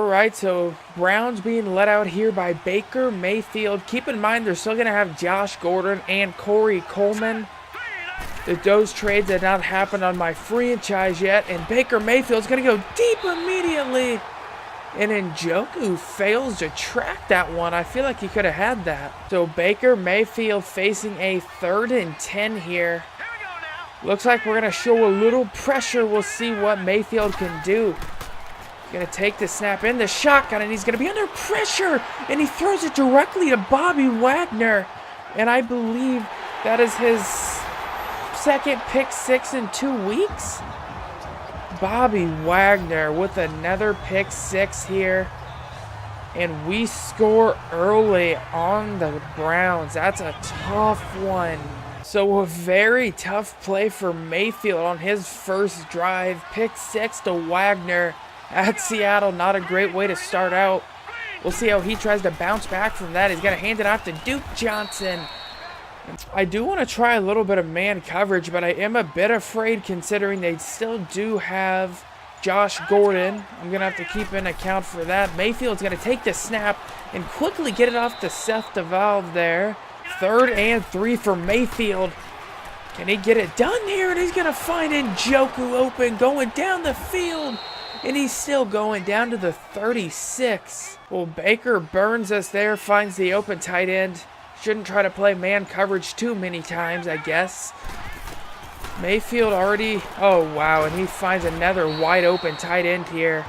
Alright, so Browns being let out here by Baker Mayfield. Keep in mind they're still going to have Josh Gordon and Corey Coleman. Those trades had not happened on my franchise yet. And Baker Mayfield's going to go deep immediately. And Njoku fails to track that one. I feel like he could have had that. So Baker Mayfield facing a 3rd and 10 here. Looks like we're going to show a little pressure. We'll see what Mayfield can do. He's going to take the snap in the shotgun, and he's going to be under pressure. And he throws it directly to Bobby Wagner. And I believe that is his 2nd pick 6 in 2 weeks. Bobby Wagner with another pick 6 here. And we score early on the Browns. That's a tough one. So a very tough play for Mayfield on his first drive. Pick 6 to Wagner at Seattle. Not a great way to start out. We'll see how he tries to bounce back from that. He's going to hand it off to Duke Johnson. I do want to try a little bit of man coverage, but I am a bit afraid considering they still do have Josh Gordon. I'm going to have to keep in account for that. Mayfield's going to take the snap and quickly get it off to Seth DeValve there. 3rd and 3 for Mayfield. Can he get it done here? And he's going to find Njoku open going down the field. And he's still going down to the 36. Well, Baker burns us there, finds the open tight end. Shouldn't try to play man coverage too many times, I guess. Mayfield already... Oh, wow. And he finds another wide open tight end here.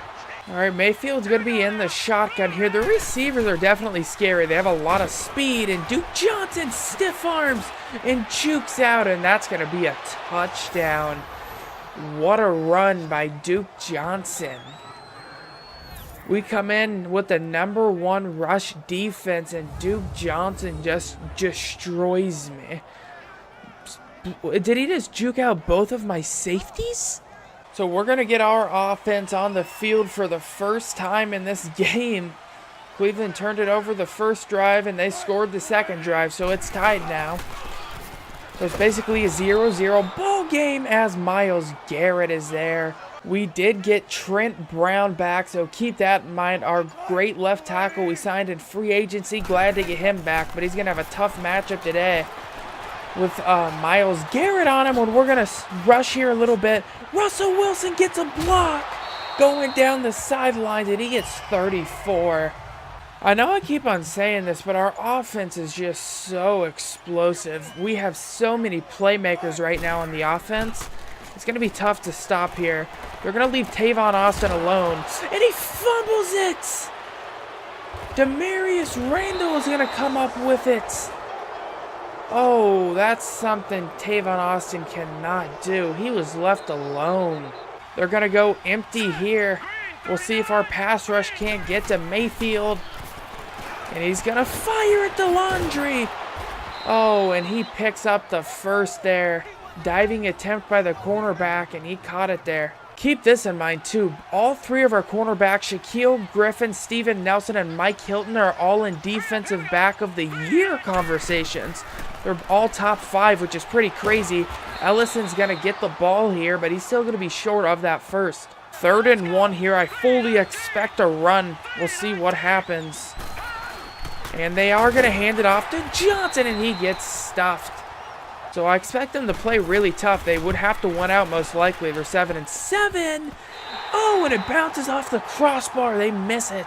All right, Mayfield's going to be in the shotgun here. The receivers are definitely scary. They have a lot of speed. And Duke Johnson stiff arms and jukes out. And that's going to be a touchdown. What a run by Duke Johnson. We come in with the #1 rush defense, and Duke Johnson just destroys me. Did he just juke out both of my safeties? So we're going to get our offense on the field for the first time in this game. Cleveland turned it over the first drive, and they scored the second drive, so it's tied now. So it's basically a 0-0 ball game as Myles Garrett is there. We did get Trent Brown back, so keep that in mind. Our great left tackle we signed in free agency. Glad to get him back, but he's going to have a tough matchup today with Myles Garrett on him when we're going to rush here a little bit. Russell Wilson gets a block going down the sidelines, and he gets 34. I know I keep on saying this, but our offense is just so explosive. We have so many playmakers right now on the offense. It's going to be tough to stop here. They're going to leave Tavon Austin alone. And he fumbles it! Demarius Randall is going to come up with it. Oh, that's something Tavon Austin cannot do. He was left alone. They're going to go empty here. We'll see if our pass rush can't get to Mayfield. And he's going to fire at the laundry. Oh, and he picks up the first there. Diving attempt by the cornerback, and he caught it there. Keep this in mind, too. All 3 of our cornerbacks, Shaquille Griffin, Steven Nelson, and Mike Hilton, are all in Defensive Back of the Year conversations. They're all top 5, which is pretty crazy. Ellison's going to get the ball here, but he's still going to be short of that first. 3rd and 1 here. I fully expect a run. We'll see what happens. And they are going to hand it off to Johnson, and he gets stuffed. So I expect them to play really tough. They would have to win out most likely. They're 7-7. Oh, and it bounces off the crossbar. They miss it.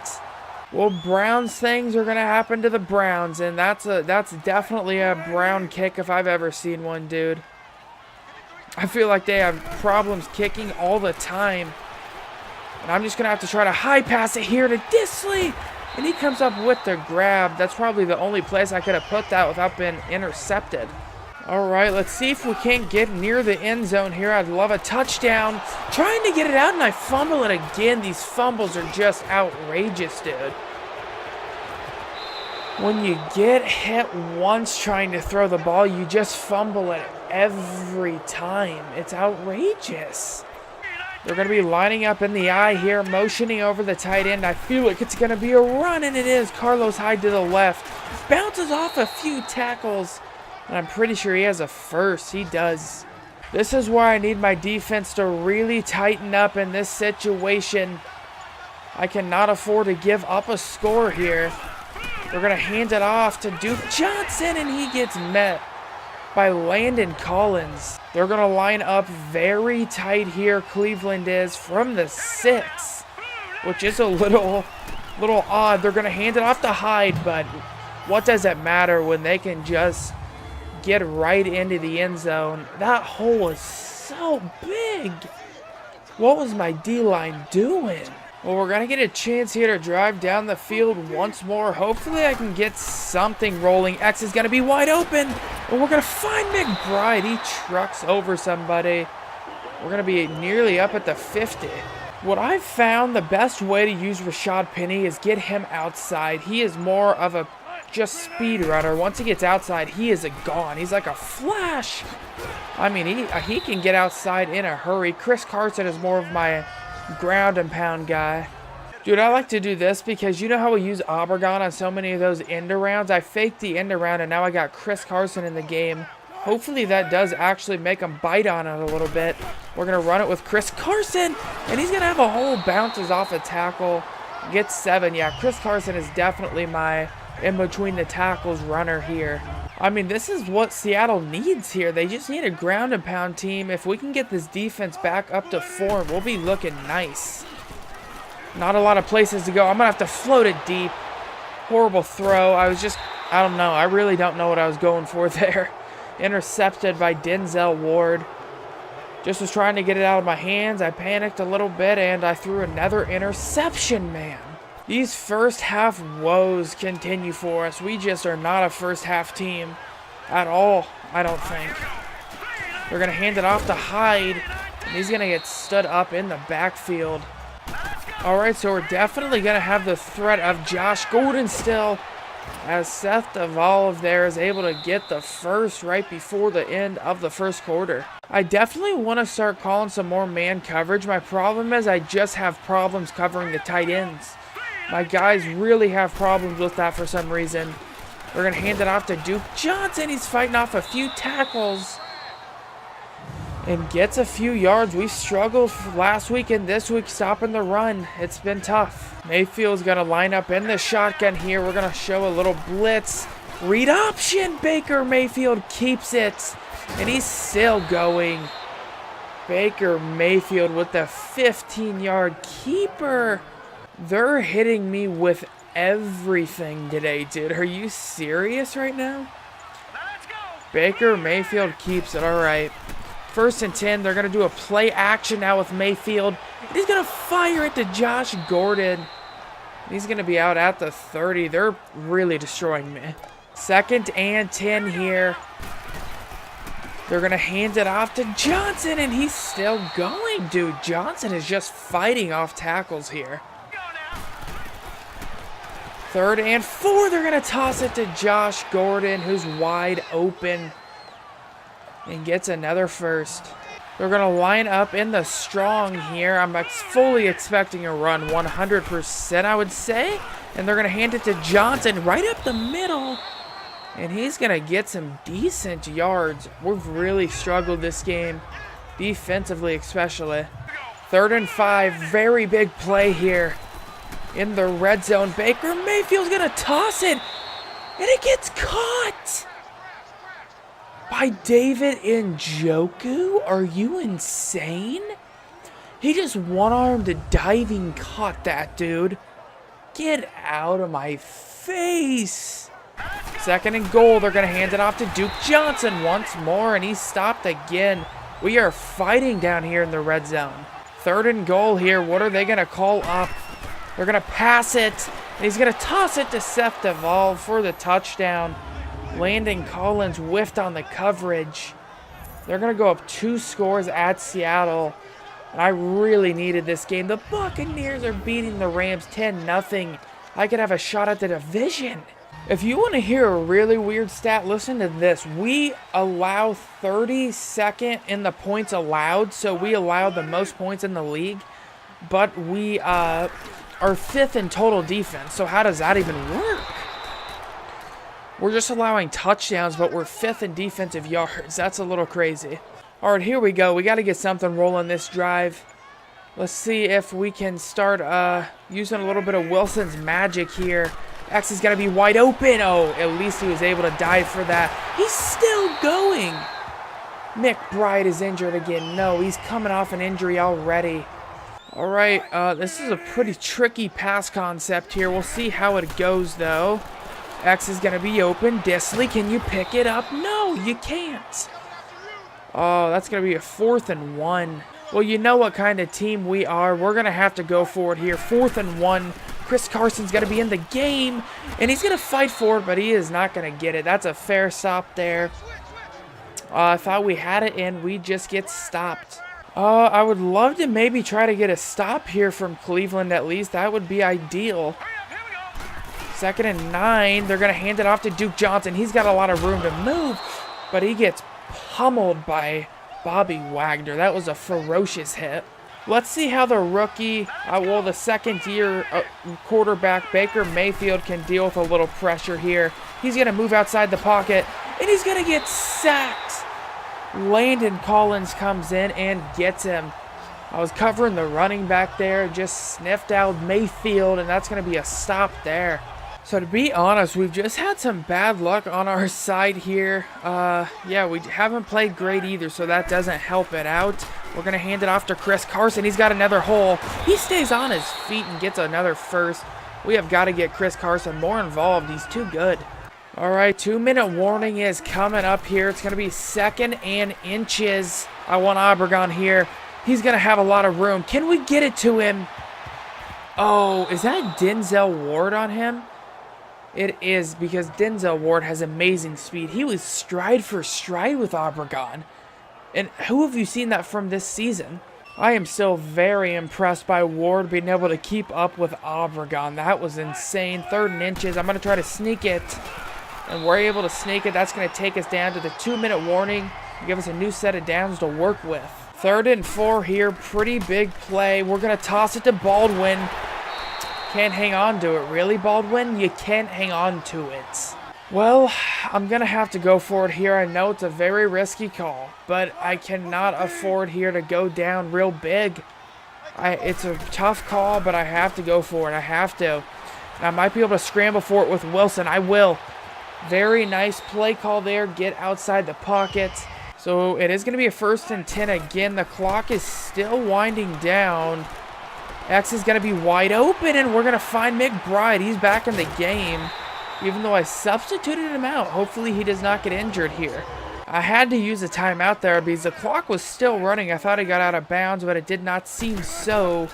Well, Browns things are going to happen to the Browns, and that's definitely a Brown kick if I've ever seen one, dude. I feel like they have problems kicking all the time. And I'm just going to have to try to high pass it here to Disley. And he comes up with the grab. That's probably the only place I could have put that without being intercepted. All right, let's see if we can't get near the end zone here. I'd love a touchdown. Trying to get it out, and I fumble it again. These fumbles are just outrageous, dude. When you get hit once trying to throw the ball, you just fumble it every time. It's outrageous. They're going to be lining up in the eye here, motioning over the tight end. I feel like it's going to be a run, and it is. Carlos Hyde to the left. Bounces off a few tackles. And I'm pretty sure he has a first. He does. This is where I need my defense to really tighten up in this situation. I cannot afford to give up a score here. We're going to hand it off to Duke Johnson, and he gets met by Landon Collins. They're going to line up very tight here, Cleveland is, from the 6, which is a little odd. They're going to hand it off to Hyde, but what does it matter when they can just get right into the end zone? That hole is so big. What was my D-line doing? Well, we're going to get a chance here to drive down the field once more. Hopefully I can get something rolling. X is going to be wide open. And we're going to find McBride. He trucks over somebody. We're going to be nearly up at the 50. What I've found the best way to use Rashad Penny is get him outside. He is more of a just speed runner. Once he gets outside, he is gone. He's like a flash. I mean, he can get outside in a hurry. Chris Carson is more of my ground and pound guy. Dude, I like to do this because you know how we use Obregon on so many of those end arounds? I faked the end around and now I got Chris Carson in the game. Hopefully that does actually make him bite on it a little bit. We're going to run it with Chris Carson, and he's going to have a hole, bounces off a tackle, gets 7. Yeah, Chris Carson is definitely my in between the tackles runner here. I mean, this is what Seattle needs here. They just need a ground and pound team. If we can get this defense back up to 4, we'll be looking nice. Not a lot of places to go. I'm going to have to float it deep. Horrible throw. I don't know. I really don't know what I was going for there. Intercepted by Denzel Ward. Just was trying to get it out of my hands. I panicked a little bit, and I threw another interception, man. These first half woes continue for us. We just are not a first half team at all, I don't think. We're going to hand it off to Hyde, and he's going to get stood up in the backfield. All right, so we're definitely going to have the threat of Josh Gordon still, as Seth Duvall there is able to get the first right before the end of the first quarter. I definitely want to start calling some more man coverage. My problem is I just have problems covering the tight ends. My guys really have problems with that for some reason. We're going to hand it off to Duke Johnson. He's fighting off a few tackles and gets a few yards. We struggled last week and this week stopping the run. It's been tough. Mayfield's going to line up in the shotgun here. We're going to show a little blitz. Read option. Baker Mayfield keeps it. And he's still going. Baker Mayfield with the 15-yard keeper. They're hitting me with everything today, dude. Are you serious right now? Baker Mayfield keeps it. All right. 1st and 10. They're going to do a play action now with Mayfield. And he's going to fire it to Josh Gordon. He's going to be out at the 30. They're really destroying me. 2nd and 10 here. They're going to hand it off to Johnson, and he's still going, dude. Johnson is just fighting off tackles here. 3rd and 4. They're going to toss it to Josh Gordon, who's wide open and gets another first. They're going to line up in the strong here. I'm fully expecting a run, 100%, I would say. And they're going to hand it to Johnson right up the middle. And he's going to get some decent yards. We've really struggled this game, defensively especially. 3rd and 5, very big play here. In the red zone, Baker Mayfield's going to toss it. And it gets caught by David Njoku. Are you insane? He just one-armed diving caught that, dude. Get out of my face. 2nd and goal. They're going to hand it off to Duke Johnson once more, and he's stopped again. We are fighting down here in the red zone. 3rd and goal here. What are they going to call up? They're going to pass it, and he's going to toss it to Seth Duvall for the touchdown. Landon Collins whiffed on the coverage. They're going to go up 2 scores at Seattle, and I really needed this game. The Buccaneers are beating the Rams 10-0. I could have a shot at the division. If you want to hear a really weird stat, listen to this. We allow 32nd in the points allowed, so we allow the most points in the league, but we are 5th in total defense, so how does that even work? We're just allowing touchdowns, but we're 5th in defensive yards. That's a little crazy. All right, here we go. We got to get something rolling this drive. Let's see if we can start using a little bit of Wilson's magic here. X is going to be wide open. Oh, at least he was able to dive for that. He's still going. McBride is injured again. No, he's coming off an injury already. All right, this is a pretty tricky pass concept here. We'll see how it goes, though. X is going to be open. Disley, can you pick it up? No, you can't. Oh, that's going to be a 4th and 1. Well, you know what kind of team we are. We're going to have to go for it here. 4th and 1. Chris Carson's going to be in the game, and he's going to fight for it, but he is not going to get it. That's a fair stop there. I thought we had it, and we just get stopped. I would love to maybe try to get a stop here from Cleveland at least. That would be ideal. 2nd and 9. They're going to hand it off to Duke Johnson. He's got a lot of room to move, but he gets pummeled by Bobby Wagner. That was a ferocious hit. Let's see how the rookie, the second-year quarterback, Baker Mayfield, can deal with a little pressure here. He's going to move outside the pocket, and he's going to get sacked. Landon Collins comes in and gets him. I was covering the running back there, just sniffed out Mayfield, and that's going to be a stop there. So to be honest, we've just had some bad luck on our side here. Yeah, we haven't played great either, so that doesn't help it out. We're going to hand it off to Chris Carson. He's got another hole. He stays on his feet and gets another first. We have got to get Chris Carson more involved. He's too good. All right, 2-minute warning is coming up here. It's going to be 2nd and inches. I want Obregon here. He's going to have a lot of room. Can we get it to him? Oh, is that Denzel Ward on him? It is, because Denzel Ward has amazing speed. He was stride for stride with Obregon. And who have you seen that from this season? I am still very impressed by Ward being able to keep up with Obregon. That was insane. 3rd and inches. I'm going to try to sneak it. And we're able to sneak it. That's going to take us down to the 2-minute warning. Give us a new set of downs to work with. 3rd and 4 here. Pretty big play. We're going to toss it to Baldwin. Can't hang on to it. Really, Baldwin? You can't hang on to it. Well, I'm going to have to go for it here. I know it's a very risky call, but I cannot afford here to go down real big. It's a tough call, but I have to go for it. I have to. And I might be able to scramble for it with Wilson. I will. Very nice play call there. Get outside the pocket. So it is going to be a 1st and 10 again. The clock is still winding down. X is going to be wide open, and we're going to find McBride. He's back in the game, even though I substituted him out. Hopefully he does not get injured here. I had to use a timeout there because the clock was still running. I thought he got out of bounds, but it did not seem so.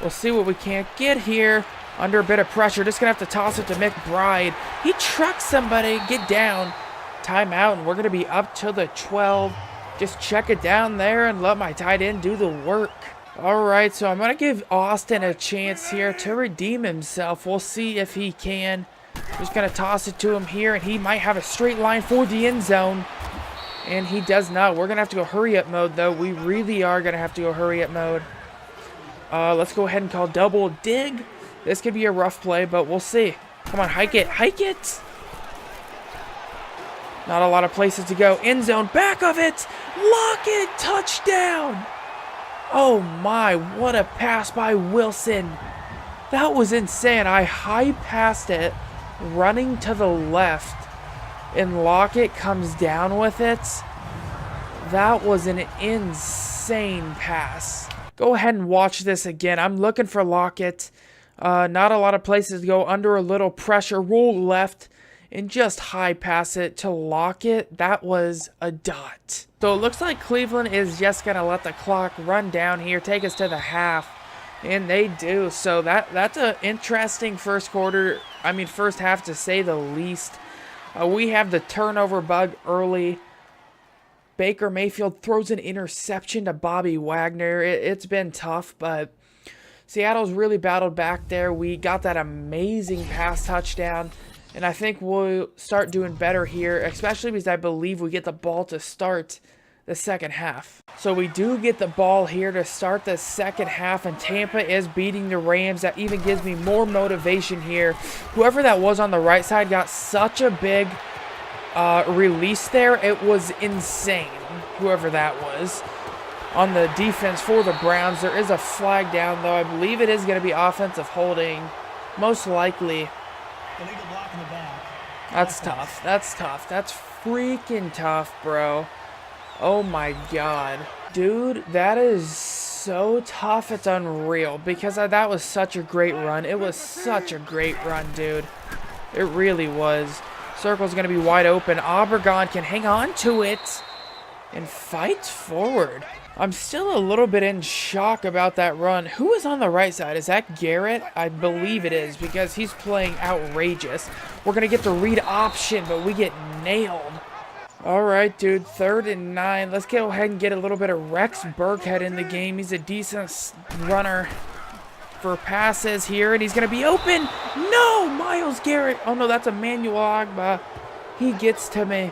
We'll see what we can't get here. Under a bit of pressure, just going to have to toss it to McBride. He trucks somebody. Get down. Timeout, and we're going to be up to the 12. Just check it down there and let my tight end do the work. All right, so I'm going to give Austin a chance here to redeem himself. We'll see if he can. Just going to toss it to him here, and he might have a straight line for the end zone. And he does not. We're going to have to go hurry-up mode, though. We really are going to have to go hurry-up mode. Let's go ahead and call double dig. This could be a rough play, but we'll see. Come on, hike it. Hike it. Not a lot of places to go. End zone, back of it. Lock it. Touchdown. Oh my, what a pass by Wilson. That was insane. I high passed it, running to the left, and Lockett comes down with it. That was an insane pass. Go ahead and watch this again. I'm looking for Lockett. Not a lot of places to go. Under a little pressure, roll left, and just high pass it to Lockett. That was a dot. So it looks like Cleveland is just going to let the clock run down here, take us to the half, and they do. So that's an interesting first half to say the least. We have the turnover bug early. Baker Mayfield throws an interception to Bobby Wagner. It's been tough, but Seattle's really battled back there. We got that amazing pass touchdown. And I think we'll start doing better here, especially because I believe we get the ball to start the second half. So we do get the ball here to start the second half, and Tampa is beating the Rams. That even gives me more motivation here. Whoever that was on the right side got such a big release there. It was insane, whoever that was. on the defense for the Browns. There is a flag down, though. I believe it is going to be offensive holding. Most likely. Illegal block in the back. That's tough. That's tough. That's freaking tough, bro. Oh, my God. Dude, that is so tough. It's unreal. Because that was such a great run. It was such a great run, dude. It really was. Circle's going to be wide open. Obregon can hang on to it and fight forward. I'm still a little bit in shock about that run. Who is on the right side? Is that Garrett? I believe it is because he's playing outrageous. We're going to get the read option, but we get nailed. All right, dude, 3rd and 9. Let's go ahead and get a little bit of Rex Burkhead in the game. He's a decent runner for passes here, and he's going to be open. No, Myles Garrett. Oh, no, that's Emmanuel Ogbah. He gets to me.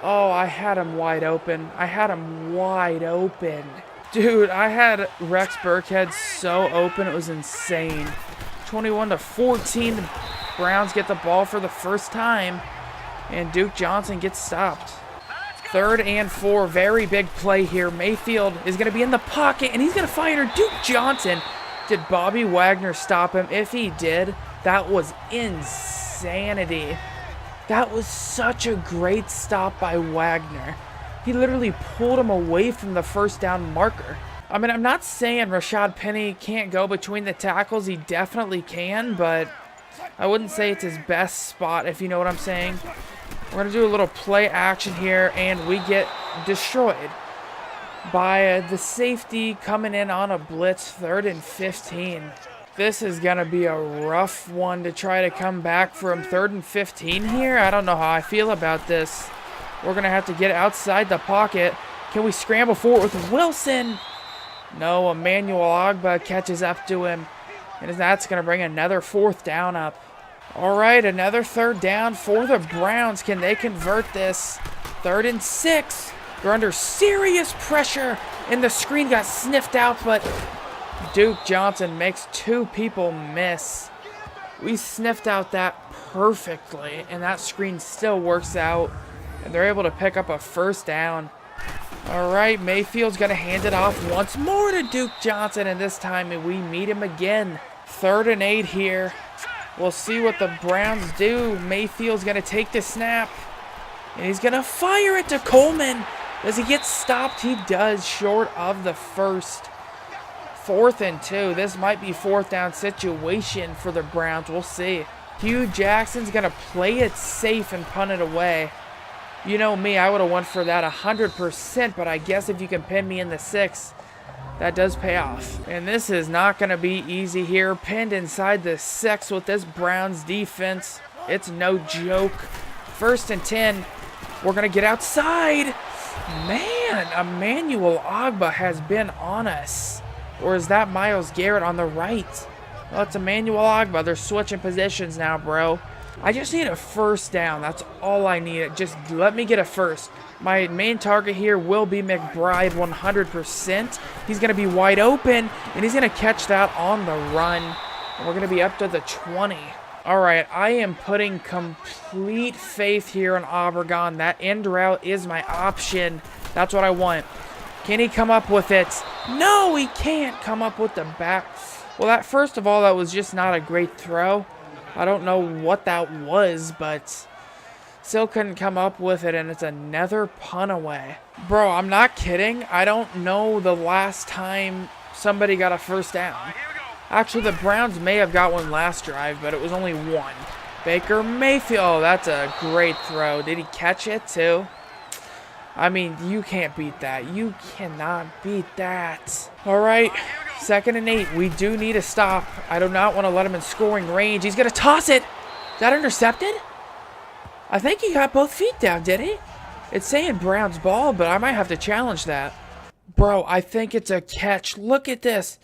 Oh, I had him wide open. I had him wide open. Dude, I had Rex Burkhead so open, it was insane. 21-14, the Browns get the ball for the first time, and Duke Johnson gets stopped. 3rd and 4, very big play here. Mayfield is going to be in the pocket, and he's going to fire Duke Johnson. Did Bobby Wagner stop him? If he did, that was insanity. That was such a great stop by Wagner. He literally pulled him away from the first down marker. I mean, I'm not saying Rashad Penny can't go between the tackles. He definitely can, but I wouldn't say it's his best spot, if you know what I'm saying. We're going to do a little play action here, and we get destroyed by the safety coming in on a blitz. 3rd and 15. This is going to be a rough one to try to come back from 3rd and 15 here. I don't know how I feel about this. We're going to have to get outside the pocket. Can we scramble forward with Wilson? No, Emmanuel Ogbah catches up to him. And that's going to bring another 4th down up. All right, another 3rd down for the Browns. Can they convert this? 3rd and 6. They're under serious pressure. And the screen got sniffed out, but Duke Johnson makes 2 people miss. We sniffed out that perfectly, and that screen still works out, and they're able to pick up a 1st down. All right, Mayfield's going to hand it off once more to Duke Johnson, and this time we meet him again. 3rd and 8 here. We'll see what the Browns do. Mayfield's going to take the snap, and he's going to fire it to Coleman. Does he get stopped? He does, short of the 1st. 4th and 2. This might be 4th down situation for the Browns. We'll see. Hugh Jackson's going to play it safe and punt it away. You know me, I would have went for that 100%, but I guess if you can pin me in the 6, that does pay off. And this is not going to be easy here. Pinned inside the 6 with this Browns defense. It's no joke. 1st and 10. We're going to get outside. Man, Emmanuel Ogbah has been on us. Or is that Myles Garrett on the right? Well, it's Emmanuel Ogbah. They're switching positions now, bro. I just need a 1st down. That's all I need. Just let me get a 1st. My main target here will be McBride 100%. He's going to be wide open, and he's going to catch that on the run. And we're going to be up to the 20. All right, I am putting complete faith here on Obregon. That end route is my option. That's what I want. Can he come up with it? No, he can't come up with the back. Well, first of all, that was just not a great throw. I don't know what that was, but still couldn't come up with it, and it's another punt away. Bro, I'm not kidding. I don't know the last time somebody got a 1st down. Actually, the Browns may have got one last drive, but it was only 1. Baker Mayfield. Oh, that's a great throw. Did he catch it, too? I mean, you can't beat that. You cannot beat that. All right, 2nd and 8. We do need a stop. I do not want to let him in scoring range. He's going to toss it. Is that intercepted? I think he got both feet down, did he? It's saying Browns ball, but I might have to challenge that. Bro, I think it's a catch. Look at this.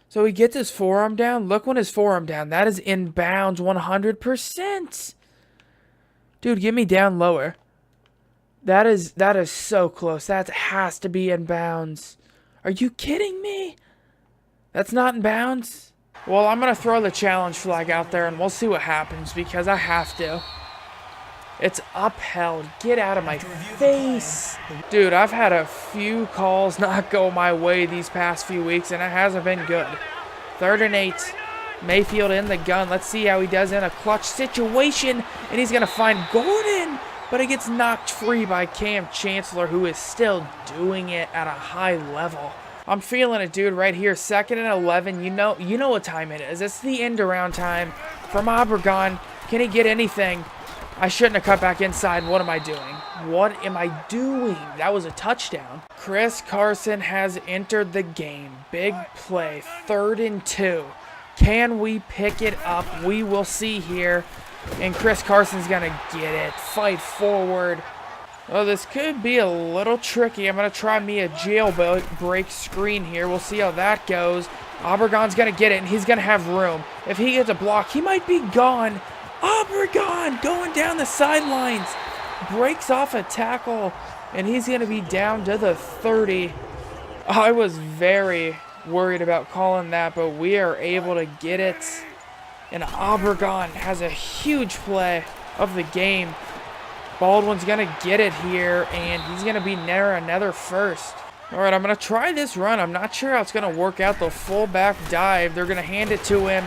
So he gets his forearm down. Look when his forearm down. That is in bounds 100%. Dude, get me down lower. That is so close. That has to be in bounds. Are you kidding me? That's not in bounds? Well, I'm going to throw the challenge flag out there, and we'll see what happens, because I have to. It's upheld. Get out of my face. Dude, I've had a few calls not go my way these past few weeks, and it hasn't been good. 3rd and 8. Mayfield in the gun. Let's see how he does in a clutch situation. And he's going to find Gordon. But it gets knocked free by Cam Chancellor, who is still doing it at a high level. I'm feeling it, dude, right here. 2nd and 11. You know what time it is. It's the end around time from Obregon. Can he get anything? I shouldn't have cut back inside. What am I doing? What am I doing? That was a touchdown. Chris Carson has entered the game. Big play. 3rd and 2. Can we pick it up? We will see here. And Chris Carson's going to get it. Fight forward. Oh, this could be a little tricky. I'm going to try me a jailbreak screen here. We'll see how that goes. Obregon's going to get it, and he's going to have room. If he gets a block, he might be gone. Obregon going down the sidelines. Breaks off a tackle, and he's going to be down to the 30. I was very worried about calling that, but we are able to get it. And Obregon has a huge play of the game. Baldwin's going to get it here, and he's going to be near another first. All right, I'm going to try this run. I'm not sure how it's going to work out. The fullback dive. They're going to hand it to him.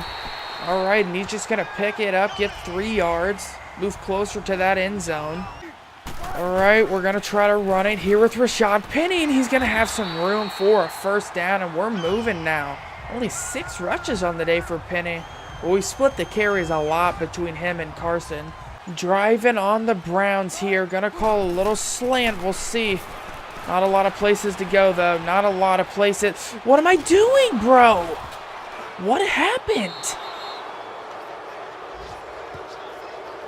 All right, and he's just going to pick it up, get 3 yards, move closer to that end zone. All right, we're going to try to run it here with Rashad Penny, and he's going to have some room for a first down, and we're moving now. Only 6 rushes on the day for Penny. Well, we split the carries a lot between him and Carson. Driving on the Browns here. Gonna call a little slant. We'll see. Not a lot of places to go, though. Not a lot of places. What am I doing, bro? What happened?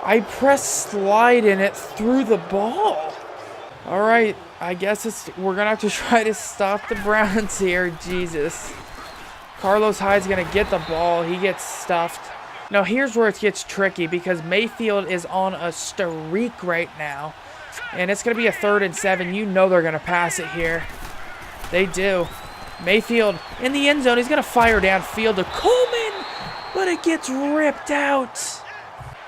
I pressed slide and it threw the ball. All right. I guess we're going to have to try to stop the Browns here. Jesus. Carlos Hyde's going to get the ball. He gets stuffed. Now, here's where it gets tricky because Mayfield is on a streak right now. And it's going to be a 3rd and 7. You know they're going to pass it here. They do. Mayfield in the end zone. He's going to fire downfield to Coleman. But it gets ripped out.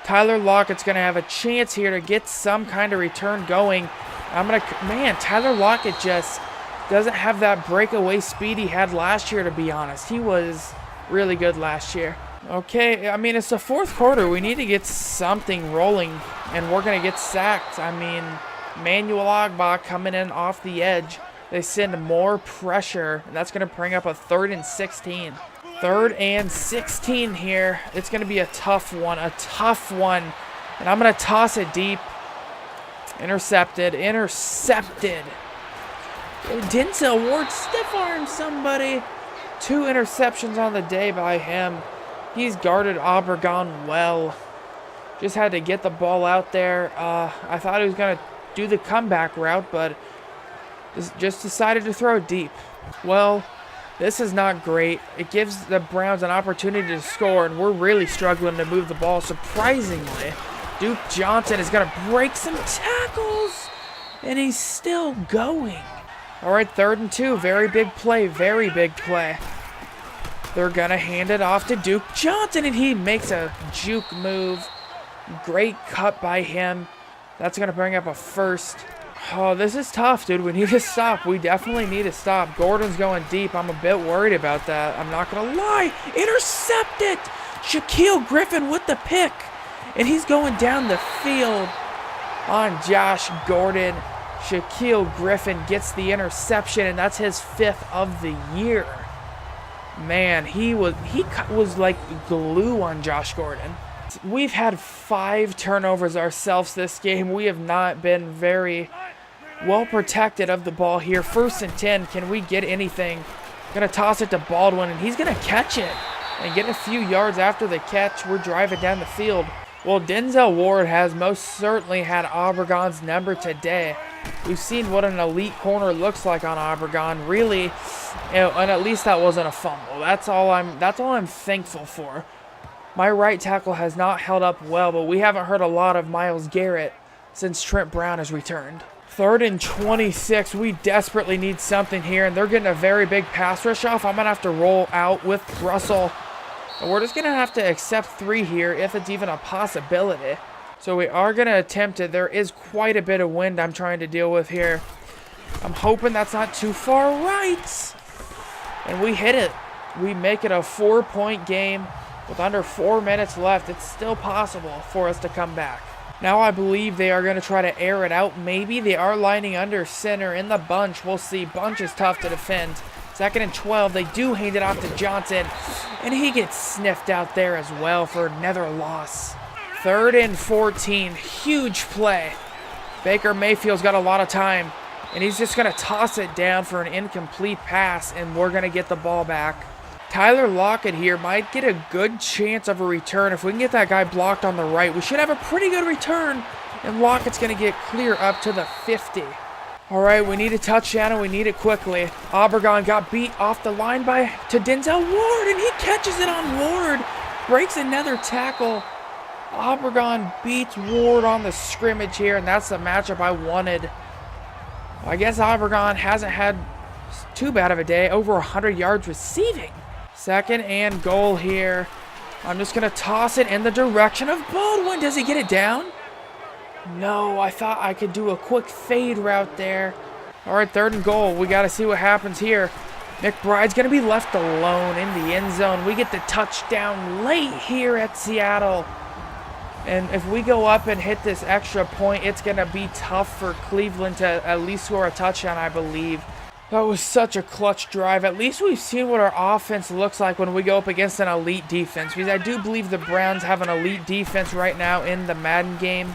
Tyler Lockett's going to have a chance here to get some kind of return going. Man, Tyler Lockett just doesn't have that breakaway speed he had last year, to be honest. He was really good last year. Okay, I mean, it's the 4th quarter. We need to get something rolling, and we're going to get sacked. I mean, Manuel Ogbah coming in off the edge. They send more pressure, and that's going to bring up a 3rd and 16. 3rd and 16 here. It's going to be a tough one, And I'm going to toss it deep. Intercepted. Denzel Ward stiff-armed somebody. 2 interceptions on the day by him. He's guarded Obregon well. Just had to get the ball out there. I thought he was going to do the comeback route, but just decided to throw it deep. Well, this is not great. It gives the Browns an opportunity to score, and we're really struggling to move the ball, surprisingly. Duke Johnson is going to break some tackles, and he's still going. All right, 3rd and 2. Very big play. They're going to hand it off to Duke Johnson, and he makes a juke move. Great cut by him. That's going to bring up a first. Oh, this is tough, dude. We need to stop. We definitely need to stop. Gordon's going deep. I'm a bit worried about that. I'm not going to lie. Intercepted. Shaquille Griffin with the pick. And he's going down the field on Josh Gordon. Shaquille Griffin gets the interception, and that's his 5th of the year. Man, he was like glue on Josh Gordon. We've had 5 turnovers ourselves this game. We have not been very well protected of the ball here. 1st and 10. Can we get anything? Gonna toss it to Baldwin, and he's gonna catch it and get a few yards after the catch. We're driving down the field. Well, Denzel Ward has most certainly had Obregon's number today. We've seen what an elite corner looks like on Obregon. Really, and at least that wasn't a fumble. That's all I'm thankful for. My right tackle has not held up well, but we haven't heard a lot of Myles Garrett since Trent Brown has returned. 3rd and 26. We desperately need something here, and they're getting a very big pass rush off. I'm going to have to roll out with Russell. And we're just going to have to accept 3 here if it's even a possibility. So we are going to attempt it. There is quite a bit of wind I'm trying to deal with here. I'm hoping that's not too far right. And we hit it. We make it a 4-point game with under 4 minutes left. It's still possible for us to come back. Now I believe they are going to try to air it out. Maybe they are lining under center in the bunch. We'll see. Bunch is tough to defend. 2nd and 12. They do hand it off to Johnson. And he gets sniffed out there as well for another loss. 3rd and 14. Huge play. Baker Mayfield's got a lot of time. And he's just going to toss it down for an incomplete pass. And we're going to get the ball back. Tyler Lockett here might get a good chance of a return. If we can get that guy blocked on the right, we should have a pretty good return. And Lockett's going to get clear up to the 50. All right, we need a touchdown, and we need it quickly. Obregon got beat off the line to Denzel Ward, and he catches it on Ward. Breaks another tackle. Obregon beats Ward on the scrimmage here, and that's the matchup I wanted. I guess Obregon hasn't had too bad of a day. Over 100 yards receiving. 2nd and goal here. I'm just going to toss it in the direction of Baldwin. Does he get it down? No, I thought I could do a quick fade route there. All right, 3rd and goal. We got to see what happens here. McBride's going to be left alone in the end zone. We get the touchdown late here at Seattle. And if we go up and hit this extra point, it's going to be tough for Cleveland to at least score a touchdown, I believe. That was such a clutch drive. At least we've seen what our offense looks like when we go up against an elite defense. Because I do believe the Browns have an elite defense right now in the Madden game.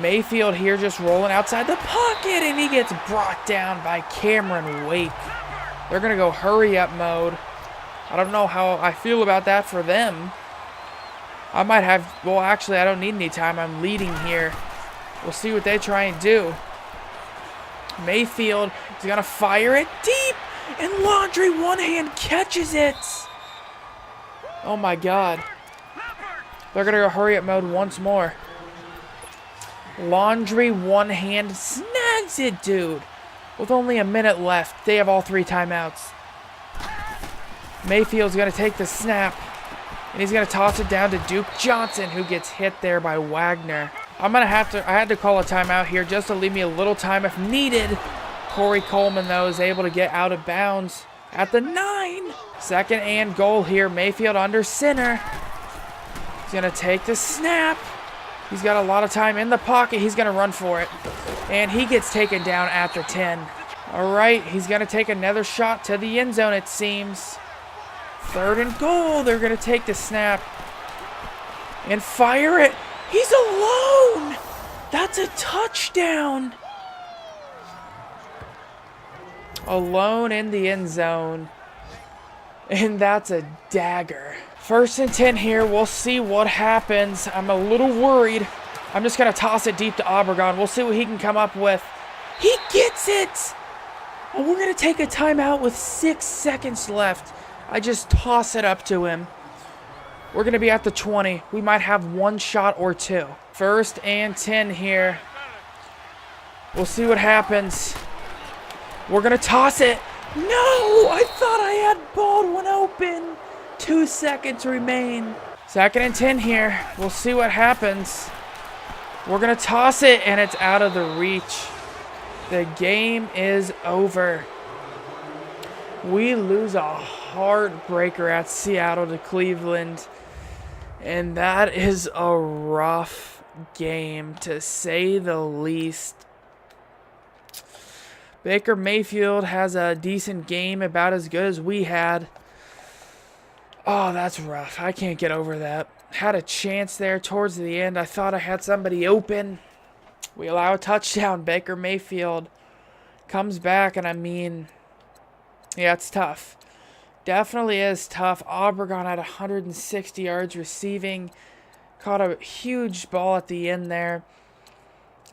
Mayfield here just rolling outside the pocket. And he gets brought down by Cameron Wake. They're going to go hurry up mode. I don't know how I feel about that for them. I might have... Well, actually, I don't need any time. I'm leading here. We'll see what they try and do. Mayfield is going to fire it deep, and Laundry one-hand catches it. Oh, my God. They're going to go hurry-up mode once more. Laundry one-hand snags it, dude. With only a minute left, they have all 3 timeouts. Mayfield's going to take the snap, and he's going to toss it down to Duke Johnson, who gets hit there by Wagner. I had to call a timeout here just to leave me a little time if needed. Corey Coleman, though, is able to get out of bounds at the 9. 2nd and goal here. Mayfield under center. He's going to take the snap. He's got a lot of time in the pocket. He's going to run for it. And he gets taken down at the 10. All right, he's going to take another shot to the end zone, it seems. 3rd and goal. They're going to take the snap and fire it. He's alone! That's a touchdown! Alone in the end zone. And that's a dagger. 1st and 10 here. We'll see what happens. I'm a little worried. I'm just going to toss it deep to Obregon. We'll see what he can come up with. He gets it! And we're going to take a timeout with 6 seconds left. I just toss it up to him. We're going to be at the 20. We might have 1 shot or 2. 1st and 10 here. We'll see what happens. We're going to toss it. No! I thought I had Baldwin open. 2 seconds remain. 2nd and 10 here. We'll see what happens. We're going to toss it, and it's out of the reach. The game is over. We lose a heartbreaker at Seattle to Cleveland. And that is a rough game, to say the least. Baker Mayfield has a decent game, about as good as we had. Oh, that's rough. I can't get over that. Had a chance there towards the end. I thought I had somebody open. We allow a touchdown. Baker Mayfield comes back, and I mean, yeah, it's tough. Definitely is tough. Obregon had 160 yards receiving. Caught a huge ball at the end there.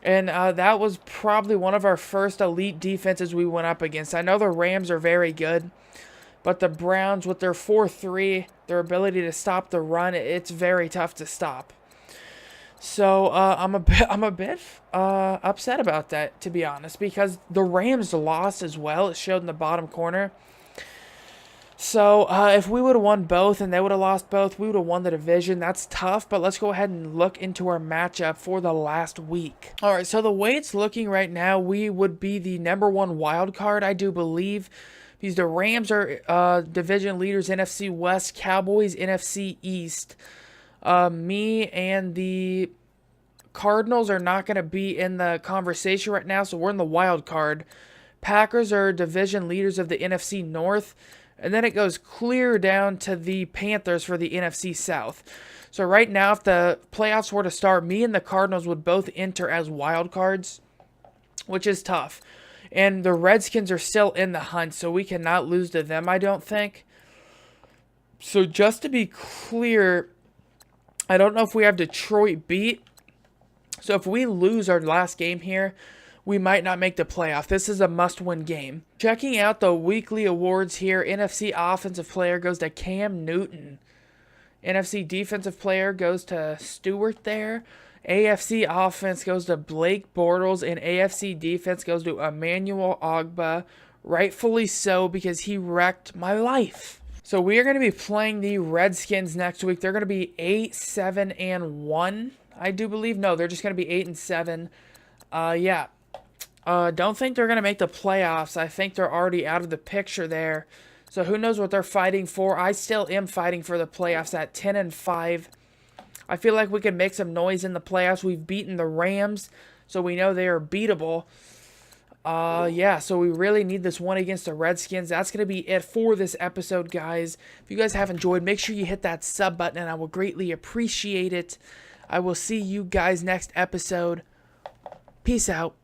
And that was probably one of our first elite defenses we went up against. I know the Rams are very good. But the Browns, with their 4-3, their ability to stop the run, it's very tough to stop. So I'm a bit upset about that, to be honest. Because the Rams lost as well. It showed in the bottom corner. So, if we would have won both and they would have lost both, we would have won the division. That's tough, but let's go ahead and look into our matchup for the last week. All right, so the way it's looking right now, we would be the #1 wild card, I do believe. Because the Rams are division leaders, NFC West, Cowboys, NFC East. Me and the Cardinals are not going to be in the conversation right now, so we're in the wild card. Packers are division leaders of the NFC North. And then it goes clear down to the Panthers for the NFC South. So right now, if the playoffs were to start, me and the Cardinals would both enter as wild cards, which is tough. And the Redskins are still in the hunt, so we cannot lose to them, I don't think. So just to be clear, I don't know if we have Detroit beat. So if we lose our last game here, we might not make the playoff. This is a must-win game. Checking out the weekly awards here, NFC Offensive Player goes to Cam Newton. NFC Defensive Player goes to Stewart there. AFC Offense goes to Blake Bortles, and AFC Defense goes to Emmanuel Ogbah. Rightfully so, because he wrecked my life. So we are going to be playing the Redskins next week. They're going to be 8-7-1, I do believe. No, they're just going to be 8-7. Yeah. Don't think they're going to make the playoffs. I think they're already out of the picture there. So who knows what they're fighting for. I still am fighting for the playoffs at 10-5. I feel like we can make some noise in the playoffs. We've beaten the Rams, so we know they are beatable. Yeah, so we really need this one against the Redskins. That's going to be it for this episode, guys. If you guys have enjoyed, make sure you hit that sub button, and I will greatly appreciate it. I will see you guys next episode. Peace out.